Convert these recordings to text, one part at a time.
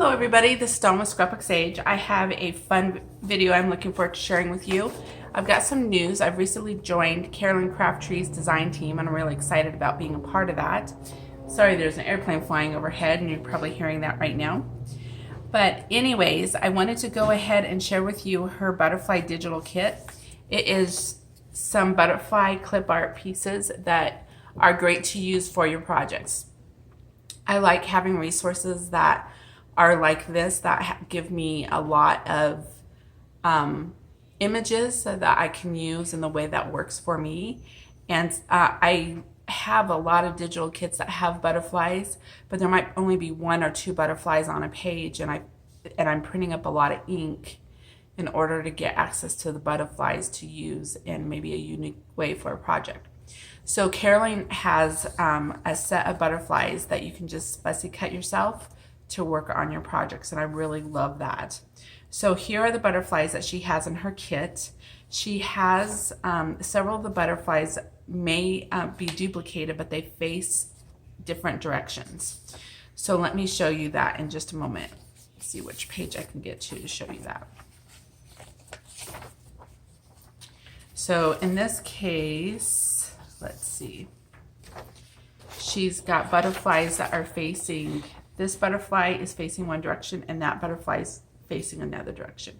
Hello everybody, this is Dawn with Scrapbook Sage. I have a fun video I'm looking forward to sharing with you. I've got some news. I've recently joined Caroline Crafttree's design team and I'm really excited about being a part of that. Sorry, there's an airplane flying overhead and you're probably hearing that right now. But anyways, I wanted to go ahead and share with you her butterfly digital kit. It is some butterfly clip art pieces that are great to use for your projects. I like having resources that are like this that give me a lot of images so that I can use in the way that works for me. And I have a lot of digital kits that have butterflies, but there might only be 1 or 2 butterflies on a page, and I'm printing up a lot of ink in order to get access to the butterflies to use in maybe a unique way for a project. So Caroline has a set of butterflies that you can just fussy cut yourself to work on your projects, and I really love that. So here are the butterflies that she has in her kit. She has several of the butterflies may be duplicated, but they face different directions. So let me show you that in just a moment. Let's see which page I can get to show you that. So in this case, let's see. She's got butterflies that are facing, this butterfly is facing one direction and that butterfly is facing another direction.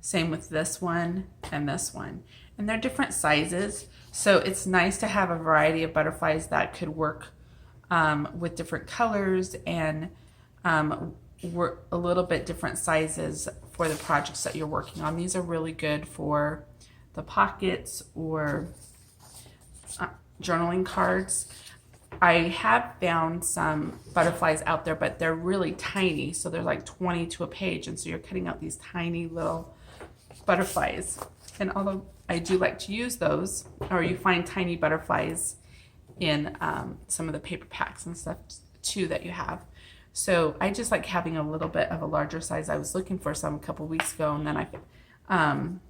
Same with this one and this one. And they're different sizes. So it's nice to have a variety of butterflies that could work with different colors and work a little bit different sizes for the projects that you're working on. These are really good for the pockets or journaling cards. I have found some butterflies out there, but they're really tiny. So they're like 20 to a page. And so you're cutting out these tiny little butterflies. And although I do like to use those, or you find tiny butterflies in some of the paper packs and stuff too that you have. So I just like having a little bit of a larger size. I was looking for some a couple weeks ago, and then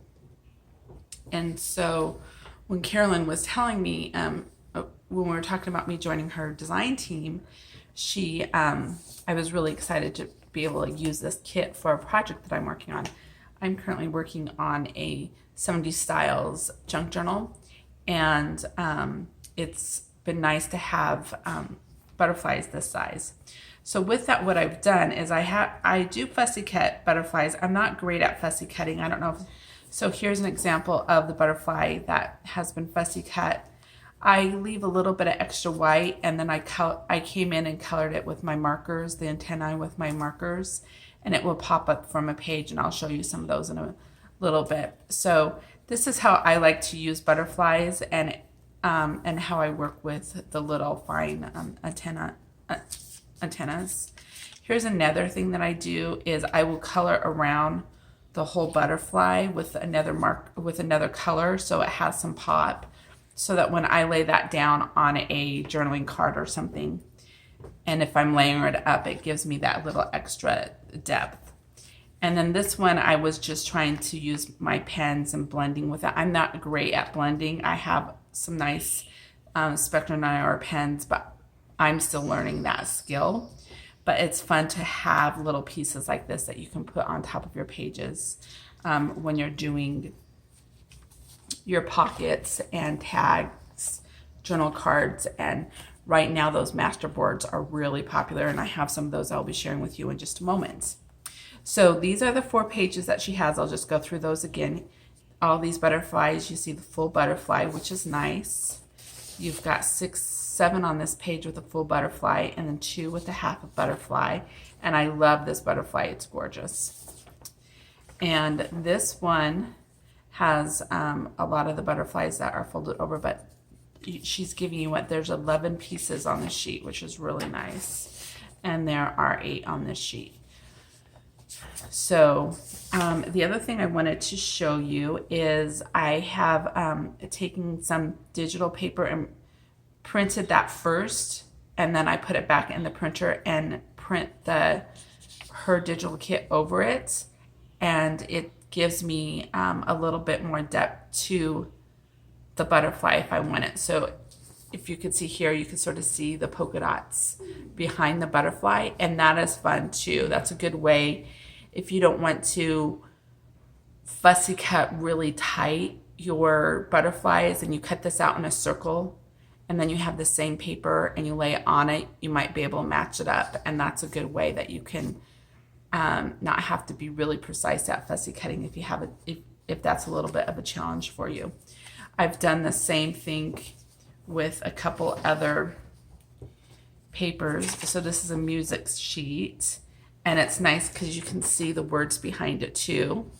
and so when Caroline was telling me, when we were talking about me joining her design team, I was really excited to be able to use this kit for a project that I'm working on. I'm currently working on a 70s styles junk journal, and it's been nice to have butterflies this size. So with that, what I've done is I do fussy cut butterflies. I'm not great at fussy cutting. I don't know so here's an example of the butterfly that has been fussy cut. I leave a little bit of extra white, and then I came in and colored it with my markers, the antennae with my markers, and it will pop up from a page, and I'll show you some of those in a little bit. So this is how I like to use butterflies, and how I work with the little fine antennas. Here's another thing that I do is I will color around the whole butterfly with another color so it has some pop, so that when I lay that down on a journaling card or something, and if I'm layering it up, it gives me that little extra depth. And then this one, I was just trying to use my pens and blending with it. I'm not great at blending. I have some nice Spectrum 9R pens, but I'm still learning that skill. But it's fun to have little pieces like this that you can put on top of your pages when you're doing your pockets and tags, journal cards, and right now those Masterboards are really popular, and I have some of those I'll be sharing with you in just a moment. So these are the 4 pages that she has. I'll just go through those again. All these butterflies, you see the full butterfly, which is nice. You've got 7 on this page with a full butterfly, and then 2 with a half a butterfly. And I love this butterfly, it's gorgeous. And this one has a lot of the butterflies that are folded over, but she's giving you there's 11 pieces on this sheet, which is really nice. And there are 8 on this sheet. So the other thing I wanted to show you is I have taken some digital paper and printed that first, and then I put it back in the printer and print her digital kit over it, and it gives me a little bit more depth to the butterfly if I want it. So if you could see here, you can sort of see the polka dots behind the butterfly, and that is fun too. That's a good way if you don't want to fussy cut really tight your butterflies and you cut this out in a circle and then you have the same paper and you lay it on it, you might be able to match it up, and that's a good way that you can not have to be really precise at fussy cutting if you have if that's a little bit of a challenge for you. I've done the same thing with a couple other papers. So this is a music sheet, and it's nice because you can see the words behind it too.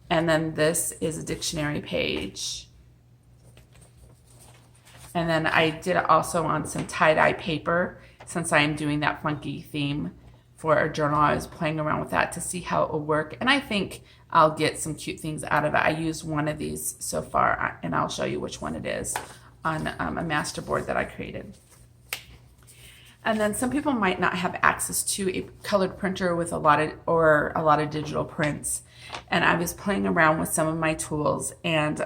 And then this is a dictionary page. And then I did it also on some tie-dye paper, since I am doing that funky theme for a journal. I was playing around with that to see how it will work, and I think I'll get some cute things out of it. I used one of these so far, and I'll show you which one it is on a Masterboard that I created. And then some people might not have access to a colored printer with a lot of digital prints. And I was playing around with some of my tools, and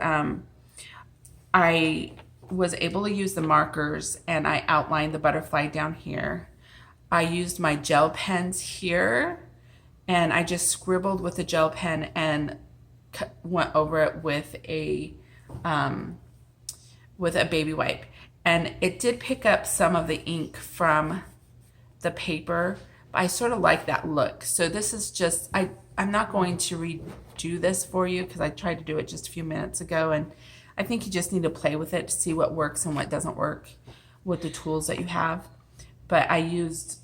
I was able to use the markers, and I outlined the butterfly down here. I used my gel pens here, and I just scribbled with a gel pen and went over it with a baby wipe. And it did pick up some of the ink from the paper, but I sort of like that look. So this is just, I'm not going to redo this for you because I tried to do it just a few minutes ago, and I think you just need to play with it to see what works and what doesn't work with the tools that you have. But I used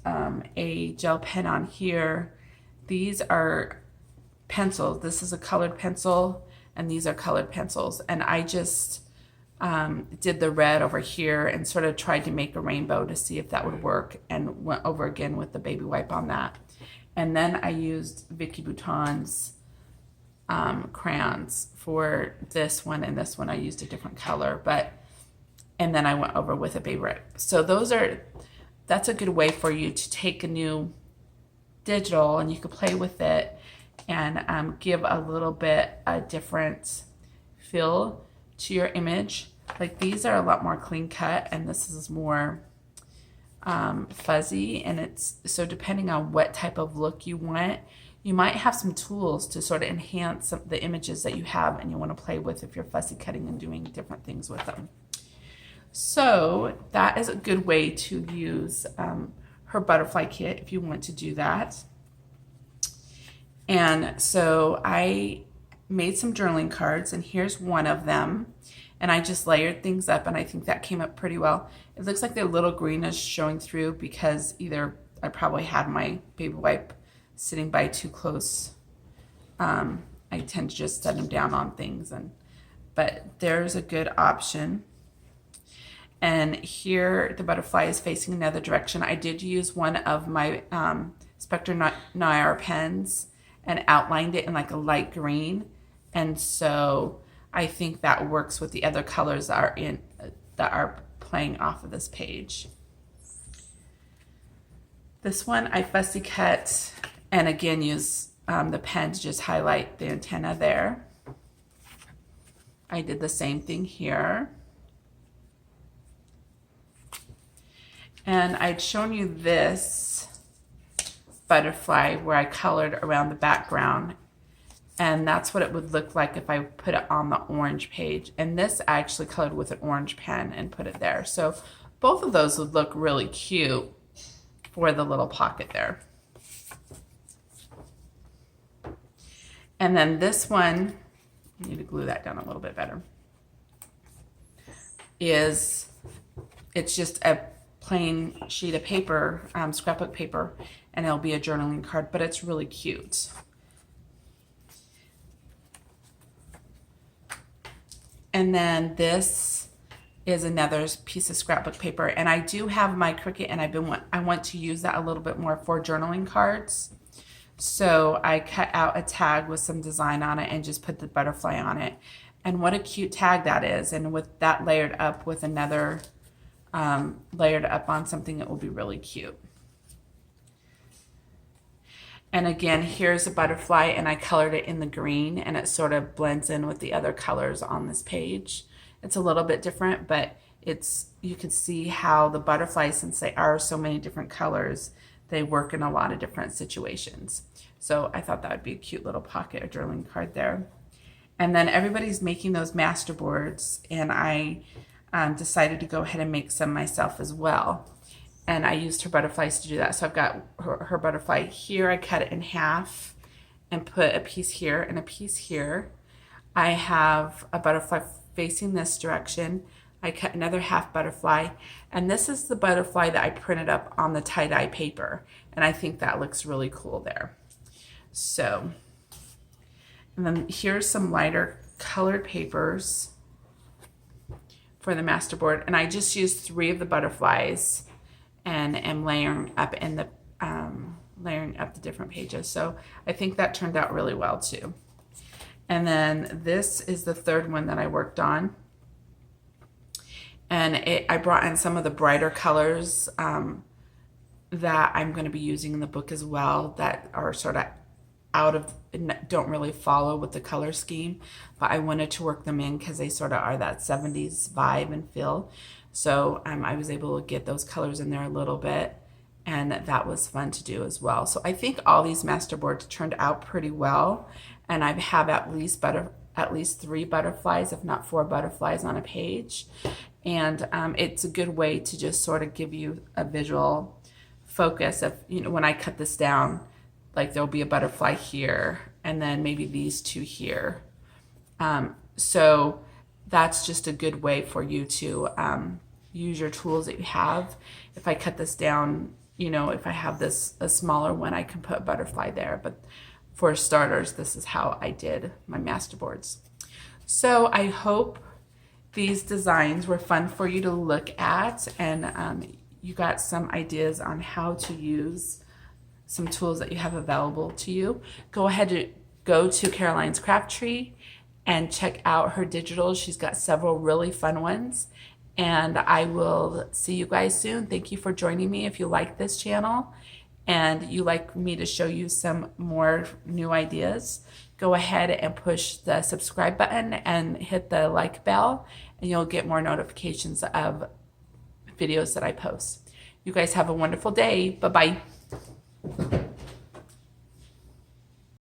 a gel pen on here. These are pencils. This is a colored pencil, and these are colored pencils. And I just did the red over here and sort of tried to make a rainbow to see if that would work, and went over again with the baby wipe on that. And then I used Vicky Bouton's crayons for this one, and this one I used a different color, and then I went over with a baby wipe. So that's a good way for you to take a new digital and you can play with it and give a little bit a different feel to your image. Like these are a lot more clean cut, and this is more fuzzy, and it's so depending on what type of look you want, you might have some tools to sort of enhance the images that you have and you want to play with if you're fussy cutting and doing different things with them. So that is a good way to use her butterfly kit if you want to do that. And so I made some journaling cards, and here's one of them. And I just layered things up, and I think that came up pretty well. It looks like the little green is showing through because either I probably had my baby wipe sitting by too close. I tend to just set them down on things, but there's a good option. And here the butterfly is facing another direction. I did use one of my Spectre Noir pens and outlined it in like a light green, and so I think that works with the other colors that are playing off of this page. This one I fussy cut, and again use the pen to just highlight the antenna there. I did the same thing here. And I'd shown you this butterfly where I colored around the background, and that's what it would look like if I put it on the orange page. And this I actually colored with an orange pen and put it there. So both of those would look really cute for the little pocket there. And then this one, I need to glue that down a little bit better, it's just a plain sheet of paper, scrapbook paper, and it'll be a journaling card, but it's really cute. And then this is another piece of scrapbook paper, and I do have my Cricut, and I want to use that a little bit more for journaling cards. So I cut out a tag with some design on it and just put the butterfly on it. And what a cute tag that is, and with that layered up with another layered up on something, it will be really cute. And again, here's a butterfly, and I colored it in the green, and it sort of blends in with the other colors on this page. It's a little bit different, but you can see how the butterflies, since they are so many different colors, they work in a lot of different situations. So I thought that would be a cute little pocket or journaling card there. And then everybody's making those Masterboards, and I decided to go ahead and make some myself as well. And I used her butterflies to do that. So I've got her butterfly here. I cut it in half and put a piece here and a piece here. I have a butterfly facing this direction. I cut another half butterfly, and this is the butterfly that I printed up on the tie-dye paper, and I think that looks really cool there. So, and then here's some lighter colored papers for the Masterboard, and I just used 3 of the butterflies and am layering up the different pages. So I think that turned out really well too. And then this is the 3rd one that I worked on. And I brought in some of the brighter colors that I'm going to be using in the book as well, that are sort of don't really follow with the color scheme, but I wanted to work them in because they sort of are that 70s vibe and feel. So I was able to get those colors in there a little bit, and that was fun to do as well. So I think all these Masterboards turned out pretty well, and I have at least 3 butterflies, if not 4 butterflies on a page. And it's a good way to just sort of give you a visual focus of, when I cut this down, like there'll be a butterfly here, and then maybe these 2 here. So that's just a good way for you to use your tools that you have. If I cut this down, if I have a smaller one, I can put a butterfly there. But for starters, this is how I did my Masterboards. So I hope these designs were fun for you to look at, and you got some ideas on how to use some tools that you have available to you. Go ahead to go to Caroline's Craftree and check out her digitals. She's got several really fun ones, and I will see you guys soon. Thank you for joining me. If you like this channel and you like me to show you some more new ideas, go ahead and push the subscribe button and hit the like bell, and you'll get more notifications of videos that I post. You guys have a wonderful day. Bye-bye.